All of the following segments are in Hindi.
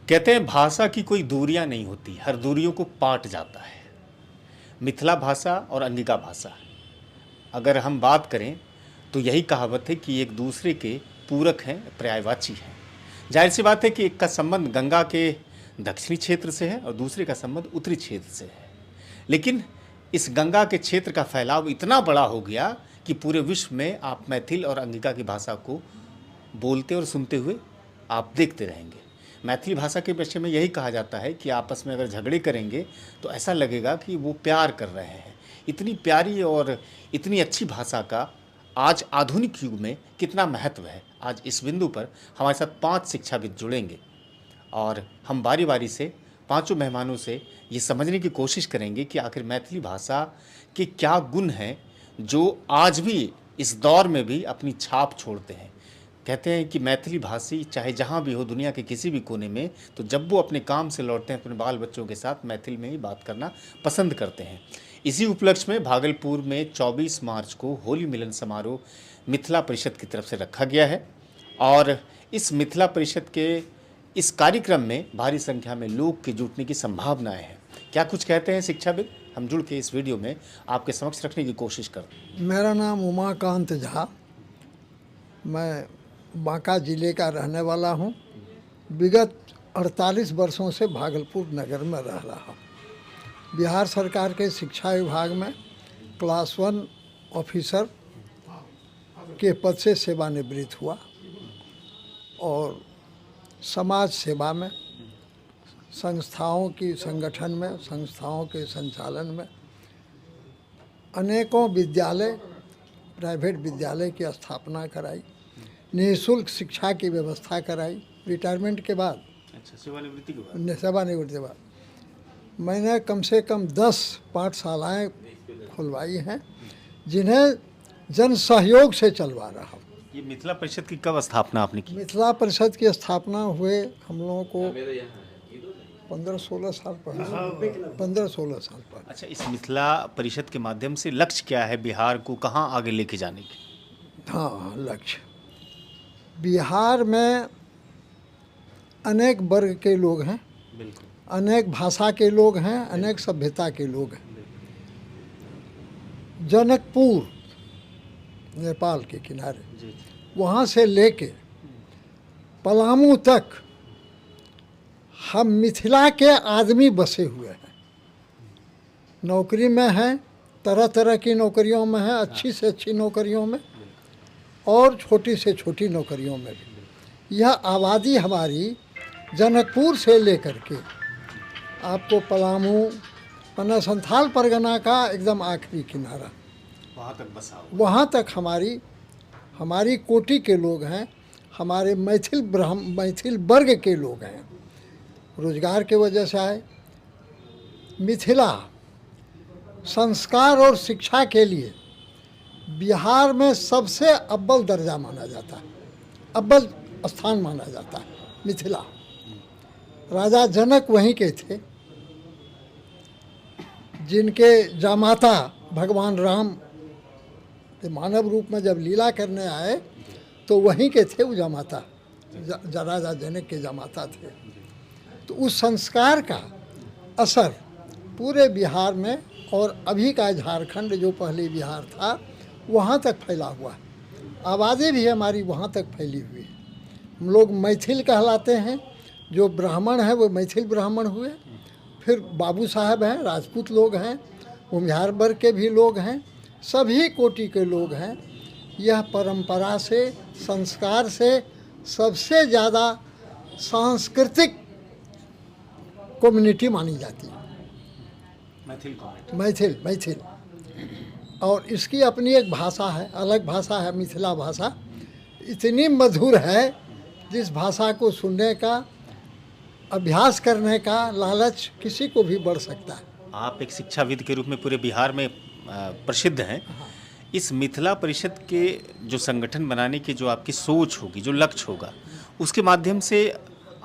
कहते हैं भाषा की कोई दूरियां नहीं होती, हर दूरियों को पाट जाता है। मिथिला भाषा और अंगिका भाषा, अगर हम बात करें तो यही कहावत है कि एक दूसरे के पूरक हैं, पर्यायवाची हैं। जाहिर सी बात है कि एक का संबंध गंगा के दक्षिणी क्षेत्र से है और दूसरे का संबंध उत्तरी क्षेत्र से है। लेकिन इस गंगा के क्षेत्र का फैलाव इतना बड़ा हो गया कि पूरे विश्व में आप मैथिल और अंगिका की भाषा को बोलते और सुनते हुए आप देखते रहेंगे। मैथिली भाषा के विषय में यही कहा जाता है कि आपस में अगर झगड़े करेंगे तो ऐसा लगेगा कि वो प्यार कर रहे हैं। इतनी प्यारी और इतनी अच्छी भाषा का आज आधुनिक युग में कितना महत्व है, आज इस बिंदु पर हमारे साथ 5 शिक्षाविद जुड़ेंगे और हम बारी बारी से पांचों मेहमानों से ये समझने की कोशिश करेंगे कि आखिर मैथिली भाषा के क्या गुण हैं जो आज भी इस दौर में भी अपनी छाप छोड़ते हैं। कहते हैं कि मैथिली भाषी चाहे जहाँ भी हो दुनिया के किसी भी कोने में, तो जब वो अपने काम से लौटते हैं अपने बाल बच्चों के साथ मैथिल में ही बात करना पसंद करते हैं। इसी उपलक्ष्य में भागलपुर में 24 मार्च को होली मिलन समारोह मिथिला परिषद की तरफ से रखा गया है और इस मिथिला परिषद के इस कार्यक्रम में भारी संख्या में लोग के जुटने की संभावनाएं हैं। क्या कुछ कहते हैं शिक्षाविद, हम जुड़ के इस वीडियो में आपके समक्ष रखने की कोशिश करते हैं। मेरा नाम उमाकांत झा, मैं बांका ज़िले का रहने वाला हूँ। विगत 48 वर्षों से भागलपुर नगर में रह रहा हूँ। बिहार सरकार के शिक्षा विभाग में क्लास 1 ऑफिसर के पद से सेवानिवृत्त हुआ और समाज सेवा में, संस्थाओं की संगठन में, संस्थाओं के संचालन में अनेकों विद्यालय, प्राइवेट विद्यालय की स्थापना कराई, निःशुल्क शिक्षा की व्यवस्था कराई। रिटायरमेंट के बाद, सेवानिवृत्ति के बाद मैंने कम से कम 10 पाठशालाएँ खुलवाई हैं जिन्हें जन सहयोग से चलवा रहा हूँ। ये मिथिला परिषद की कब स्थापना आपने की? मिथिला परिषद की स्थापना हुए हम लोगों को 15-16 साल पहले, 15-16 साल पहले। अच्छा, इस मिथिला परिषद के माध्यम से लक्ष्य क्या है बिहार को कहाँ आगे लेके जाने की? हाँ, लक्ष्य बिहार में अनेक वर्ग के लोग हैं, बिल्कुल, अनेक भाषा के लोग हैं, अनेक सभ्यता के लोग हैं। जनकपुर नेपाल के किनारे, वहाँ से लेके पलामू तक हम मिथिला के आदमी बसे हुए हैं। नौकरी में हैं, तरह तरह की नौकरियों में हैं, अच्छी से अच्छी नौकरियों में और छोटी से छोटी नौकरियों में भी। यह आबादी हमारी जनकपुर से लेकर के आपको पलामू, पन्ना संथाल परगना का एकदम आखिरी किनारा, वहाँ तक बसा हुआ। वहाँ तक हमारी कोटि के लोग हैं, हमारे मैथिल वर्ग के लोग हैं। रोजगार के वजह से आए। मिथिला संस्कार और शिक्षा के लिए बिहार में सबसे अव्वल दर्जा माना जाता है, अव्वल स्थान माना जाता है मिथिला। राजा जनक वहीं के थे, जिनके जामाता भगवान राम मानव रूप में जब लीला करने आए तो वहीं के थे वो जामाता, राजा जनक के जामाता थे। तो उस संस्कार का असर पूरे बिहार में और अभी का झारखंड जो पहले बिहार था वहाँ तक फैला हुआ है। आबादी भी हमारी वहाँ तक फैली हुई है। हम लोग मैथिल कहलाते हैं, जो ब्राह्मण हैं वो मैथिल ब्राह्मण हुए, फिर बाबू साहब हैं, राजपूत लोग हैं, भूमिहार वर्ग के भी लोग हैं, सभी कोटि के लोग हैं। यह परंपरा से, संस्कार से सबसे ज़्यादा सांस्कृतिक कम्युनिटी मानी जाती है मैथिल। और इसकी अपनी एक भाषा है, अलग भाषा है मिथिला भाषा। इतनी मधुर है जिस भाषा को सुनने का, अभ्यास करने का लालच किसी को भी बढ़ सकता है। आप एक शिक्षाविद के रूप में पूरे बिहार में प्रसिद्ध हैं। इस मिथिला परिषद के जो संगठन बनाने की जो आपकी सोच होगी, जो लक्ष्य होगा, उसके माध्यम से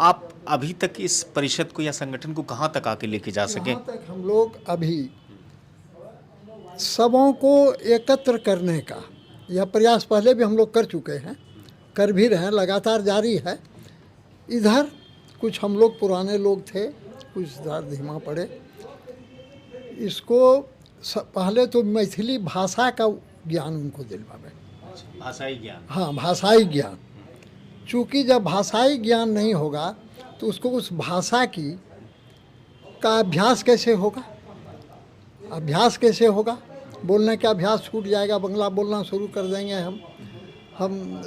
आप अभी तक इस परिषद को या संगठन को कहाँ तक आके लेके जा सकें? यहाँ तक हम लोग अभी सबों को एकत्र करने का यह प्रयास पहले भी हम लोग कर चुके हैं, कर भी रहे हैं, लगातार जारी है। इधर कुछ हम लोग पुराने लोग थे, कुछ धीमा पड़े। इसको पहले तो मैथिली भाषा का ज्ञान उनको दिलवावे। भाषाई ज्ञान। हाँ, भाषाई ज्ञान। चूँकि जब भाषाई ज्ञान नहीं होगा तो उसको उस भाषा का अभ्यास कैसे होगा? अभ्यास कैसे होगा? बोलने का अभ्यास छूट जाएगा, बंगला बोलना शुरू कर देंगे हम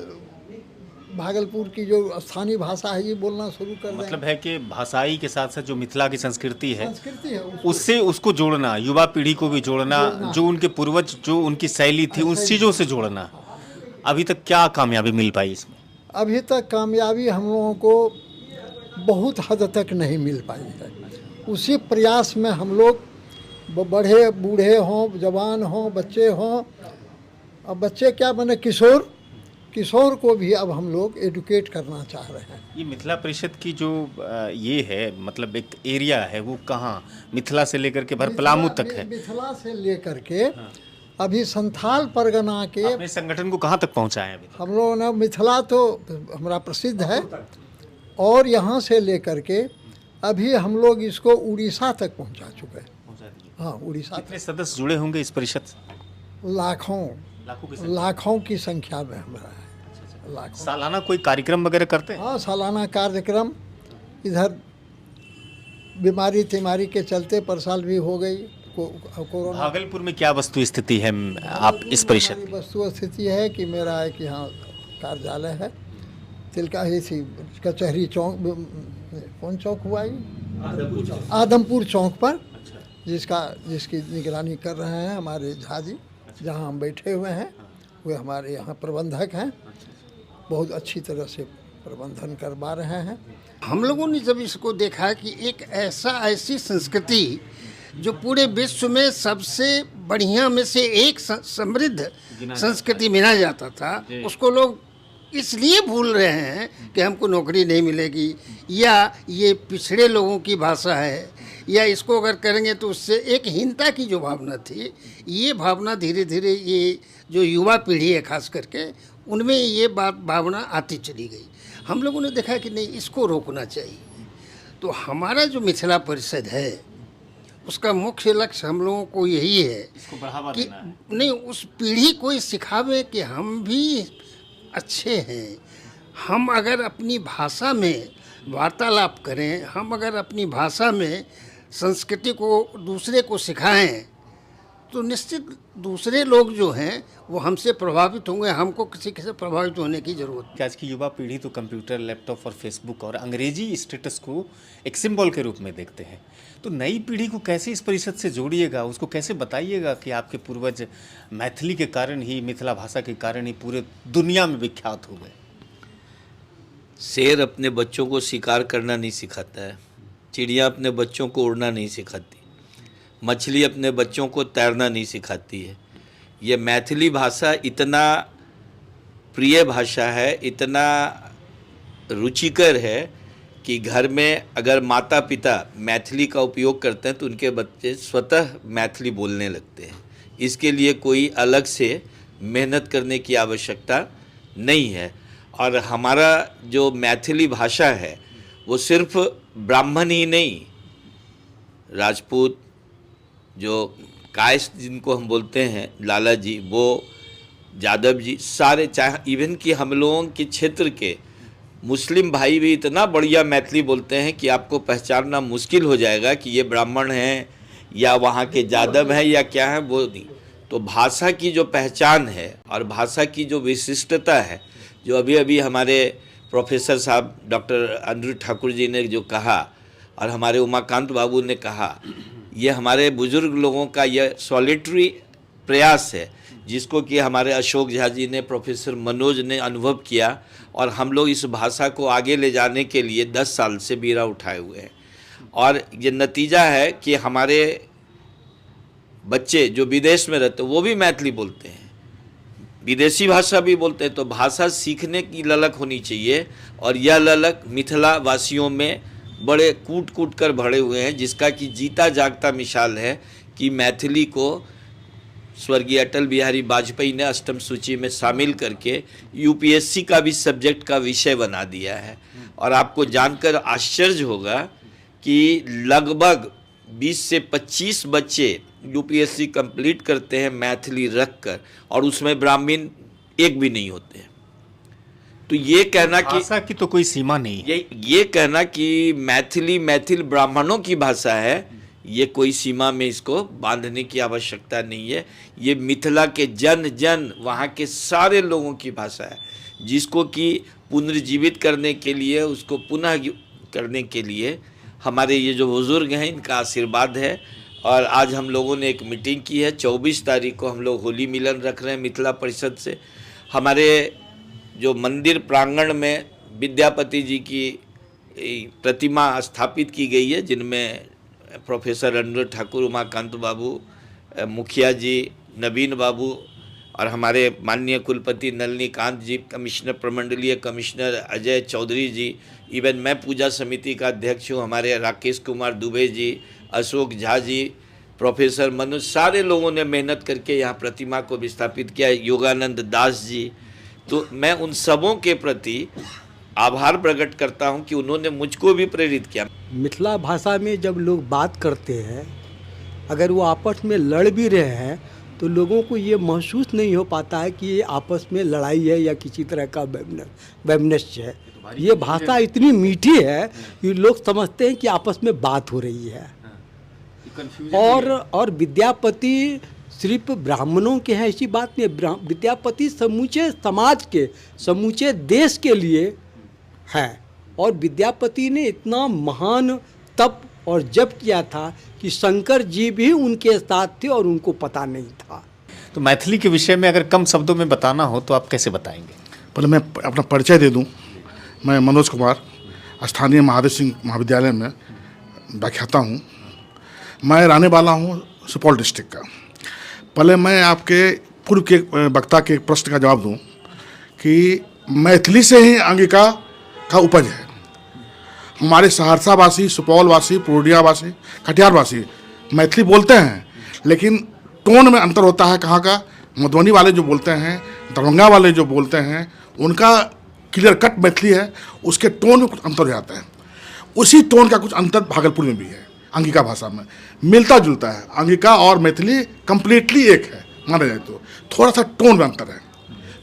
भागलपुर की जो स्थानीय भाषा है ये बोलना शुरू कर देंगे। मतलब है कि भाषाई के साथ साथ जो मिथिला की संस्कृति है उसको उससे उसको जोड़ना, युवा पीढ़ी को भी जोड़ना, जो उनके पूर्वज जो उनकी शैली थी उन चीज़ों से जोड़ना। अभी तक क्या कामयाबी मिल पाई इसमें? अभी तक कामयाबी हम लोगों को बहुत हद तक नहीं मिल पाई है। उसी प्रयास में हम लोग बड़े बूढ़े हों, जवान हों, बच्चे हों, अब बच्चे क्या बने, किशोर को भी अब हम लोग एडुकेट करना चाह रहे हैं। ये मिथिला परिषद की जो ये है, मतलब एक एरिया है, वो कहाँ मिथिला से लेकर के भर पलामू तक है? मिथिला से लेकर के अभी संथाल परगना के अपने संगठन को कहाँ तक पहुँचाए अभी? हम लोगों ने, मिथिला तो हमारा प्रसिद्ध है, और यहाँ से लेकर के अभी हम लोग इसको उड़ीसा तक पहुँचा चुके हैं। हाँ, उड़ीसा। कितने सदस्य जुड़े होंगे इस परिषद से? लाखों की संख्या में हमारा है। लाखों। सालाना कोई कार्यक्रम वगैरह करते हैं? हाँ, सालाना कार्यक्रम इधर बीमारी के चलते पर साल भी हो गई कोरोना। भागलपुर में क्या वस्तु स्थिति है आप इस परिषद की? वस्तु स्थिति है कि मेरा एक यहाँ कार्यालय है, तिलका ही थी कचहरी चौक, कौन चौक हुआ ये? आदमपुर चौक पर, जिसकी निगरानी कर रहे हैं हमारे झा जी, जहाँ हम बैठे हुए हैं वे हमारे यहाँ प्रबंधक हैं, बहुत अच्छी तरह से प्रबंधन करवा रहे हैं। हम लोगों ने जब इसको देखा कि एक ऐसी संस्कृति जो पूरे विश्व में सबसे बढ़िया में से एक समृद्ध संस्कृति माना जाता था, उसको लोग इसलिए भूल रहे हैं कि हमको नौकरी नहीं मिलेगी, या ये पिछड़े लोगों की भाषा है, या इसको अगर करेंगे तो उससे एक हीनता की जो भावना थी, ये भावना धीरे धीरे ये जो युवा पीढ़ी है खास करके, उनमें ये भावना आती चली गई। हम लोगों ने देखा कि नहीं, इसको रोकना चाहिए। तो हमारा जो मिथिला परिषद है उसका मुख्य लक्ष्य हम लोगों को यही है कि नहीं, उस पीढ़ी को सिखावे कि हम भी अच्छे हैं। हम अगर अपनी भाषा में वार्तालाप करें, हम अगर अपनी भाषा में संस्कृति को दूसरे को सिखाएं, तो निश्चित दूसरे लोग जो हैं वो हमसे प्रभावित होंगे। हमको किसी से प्रभावित होने की ज़रूरत नहीं। आज की युवा पीढ़ी तो कंप्यूटर, लैपटॉप और फेसबुक और अंग्रेजी स्टेटस को एक सिंबल के रूप में देखते हैं। तो नई पीढ़ी को कैसे इस परिषद से जोड़िएगा, उसको कैसे बताइएगा कि आपके पूर्वज मैथिली के कारण ही, मिथिला भाषा के कारण ही पूरे दुनिया में विख्यात हो गए? शेर अपने बच्चों को शिकार करना नहीं सिखाता है, चिड़िया अपने बच्चों को उड़ना नहीं सिखाती, मछली अपने बच्चों को तैरना नहीं सिखाती है। ये मैथिली भाषा इतना प्रिय भाषा है, इतना रुचिकर है कि घर में अगर माता पिता मैथिली का उपयोग करते हैं तो उनके बच्चे स्वतः मैथिली बोलने लगते हैं। इसके लिए कोई अलग से मेहनत करने की आवश्यकता नहीं है। और हमारा जो मैथिली भाषा है वो सिर्फ ब्राह्मण ही नहीं, राजपूत, जो कायस्थ जिनको हम बोलते हैं, लाला जी, वो यादव जी, सारे, चाहे इवन कि हम लोगों के क्षेत्र के मुस्लिम भाई भी इतना बढ़िया मैथिली बोलते हैं कि आपको पहचानना मुश्किल हो जाएगा कि ये ब्राह्मण हैं या वहाँ के यादव हैं या क्या हैं, वो नहीं। तो भाषा की जो पहचान है और भाषा की जो विशिष्टता है, जो अभी अभी हमारे प्रोफेसर साहब डॉक्टर अनिरुद्ध ठाकुर जी ने जो कहा और हमारे उमाकांत बाबू ने कहा, ये हमारे बुजुर्ग लोगों का यह सॉलिटरी प्रयास है जिसको कि हमारे अशोक झा जी ने, प्रोफेसर मनोज ने अनुभव किया, और हम लोग इस भाषा को आगे ले जाने के लिए 10 साल से बीड़ा उठाए हुए हैं। और ये नतीजा है कि हमारे बच्चे जो विदेश में रहते हैं वो भी मैथिली बोलते हैं, विदेशी भाषा भी बोलते हैं। तो भाषा सीखने की ललक होनी चाहिए, और यह ललक मिथिला वासियों में बड़े कूट कूट कर भरे हुए हैं, जिसका कि जीता जागता मिसाल है कि मैथिली को स्वर्गीय अटल बिहारी वाजपेयी ने अष्टम सूची में शामिल करके यूपीएससी का भी सब्जेक्ट का विषय बना दिया है। और आपको जानकर आश्चर्य होगा कि लगभग 20 से 25 बच्चे यूपीएससी कंप्लीट करते हैं मैथिली रखकर, और उसमें ब्राह्मण एक भी नहीं होते हैं। तो ये कहना कि भाषा की तो कोई सीमा नहीं है। ये कहना कि मैथिल ब्राह्मणों की भाषा है, ये कोई सीमा में इसको बांधने की आवश्यकता नहीं है। ये मिथिला के जन वहाँ के सारे लोगों की भाषा है, जिसको कि पुनर्जीवित करने के लिए, उसको पुनः करने के लिए हमारे ये जो बुजुर्ग हैं इनका आशीर्वाद है। और आज हम लोगों ने एक मीटिंग की है, 24 तारीख को हम लोग होली मिलन रख रहे हैं मिथिला परिषद से। हमारे जो मंदिर प्रांगण में विद्यापति जी की प्रतिमा स्थापित की गई है, जिनमें प्रोफेसर रणवीर ठाकुर, उमाकांत बाबू, मुखिया जी, नवीन बाबू और हमारे माननीय कुलपति नलिनीकांत जी, कमिश्नर प्रमंडलीय कमिश्नर अजय चौधरी जी, इवन मैं पूजा समिति का अध्यक्ष हूँ, हमारे राकेश कुमार दुबे जी, अशोक झा जी, प्रोफेसर मनोज, सारे लोगों ने मेहनत करके यहाँ प्रतिमा को विस्थापित किया, योगानंद दास जी। तो मैं उन सबों के प्रति आभार प्रकट करता हूँ कि उन्होंने मुझको भी प्रेरित किया। मिथिला भाषा में जब लोग बात करते हैं, अगर वो आपस में लड़ भी रहे हैं तो लोगों को ये महसूस नहीं हो पाता है कि ये आपस में लड़ाई है या किसी तरह का वैमनस्य है। ये भाषा इतनी मीठी है कि लोग समझते हैं कि आपस में बात हो रही है। और विद्यापति सिर्फ ब्राह्मणों के हैं ऐसी बात नहीं। विद्यापति समूचे समाज के, समूचे देश के लिए है। और विद्यापति ने इतना महान तप और जप किया था कि शंकर जी भी उनके साथ थे और उनको पता नहीं था। तो मैथिली के विषय में अगर कम शब्दों में बताना हो तो आप कैसे बताएंगे? पहले मैं अपना परिचय दे दूं। मैं मनोज कुमार, स्थानीय महादेव सिंह महाविद्यालय में व्याख्याता हूं। मैं रहने वाला हूं सुपौल डिस्ट्रिक्ट का। पहले मैं आपके पूर्व के वक्ता के प्रश्न का जवाब दूं कि मैथिली से ही अंगिका का उपज है। हमारे सहरसावासी, सुपौलवासी, पूर्णियावासी, कटिहारवासी मैथिली बोलते हैं, लेकिन टोन में अंतर होता है। कहाँ का? मधुबनी वाले जो बोलते हैं, दरभंगा वाले जो बोलते हैं, उनका क्लियर कट मैथिली है, उसके टोन में कुछ अंतर हो जाता है। उसी टोन का कुछ अंतर भागलपुर में भी है। अंगिका भाषा में मिलता जुलता है। अंगिका और मैथिली कंप्लीटली एक है माना जाए तो, थोड़ा सा टोन में अंतर है।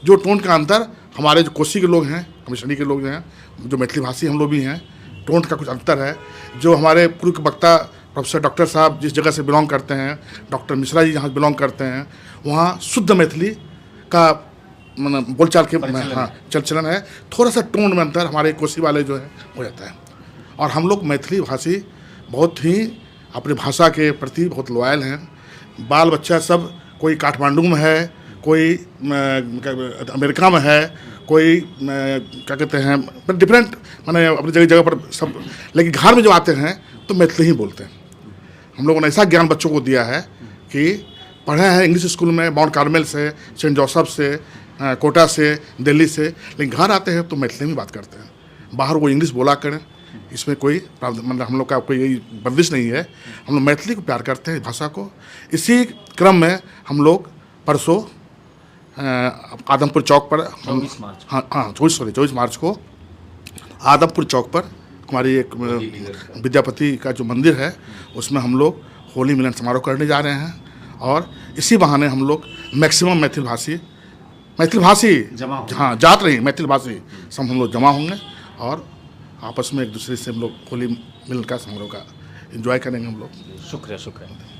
जो टोन का अंतर हमारे जो कोसी के लोग हैं, कमिश्नरी के लोग हैं, जो मैथिली भाषी हम लोग भी हैं, टोन का कुछ अंतर है। जो हमारे पूर्व के वक्ता प्रोफेसर डॉक्टर साहब जिस जगह से बिलोंग करते हैं, डॉक्टर मिश्रा जी जहाँ बिलोंग करते हैं, वहाँ शुद्ध मैथिली का मतलब बोलचाल के चलन है। थोड़ा सा टोन में अंतर हमारे कोसी वाले जो है हो जाता है। और हम लोग मैथिली भाषी बहुत ही अपनी भाषा के प्रति बहुत लॉयल हैं। बाल बच्चा सब, कोई काठमांडू में है, कोई अमेरिका में है, कोई क्या कहते हैं डिफरेंट माने अपनी जगह पर सब, लेकिन घर में जो आते हैं तो मैथिली ही बोलते हैं। हम लोगों ने ऐसा ज्ञान बच्चों को दिया है कि पढ़े हैं इंग्लिश स्कूल में, माउंट कार्मेल से, सेंट जोसेफ से, कोटा से, दिल्ली से, लेकिन घर आते हैं तो मैथिली में बात करते हैं। बाहर वो इंग्लिश बोला करें, इसमें कोई मतलब हम लोग का कोई यही बंदिश नहीं है। हम लोग मैथिली को प्यार करते हैं, भाषा को। इसी क्रम में हम लोग परसों आदमपुर चौक पर 24 मार्च को आदमपुर चौक पर हमारी एक विद्यापति का जो मंदिर है उसमें हम लोग होली मिलन समारोह करने जा रहे हैं। और इसी बहाने हम लोग मैक्सिमम मैथिल भाषी हाँ जात रही मैथिल भाषी सब हम लोग जमा होंगे और आपस में एक दूसरे से हम लोग होली मिलन का समारोह का एंजॉय करेंगे हम लोग। शुक्रिया।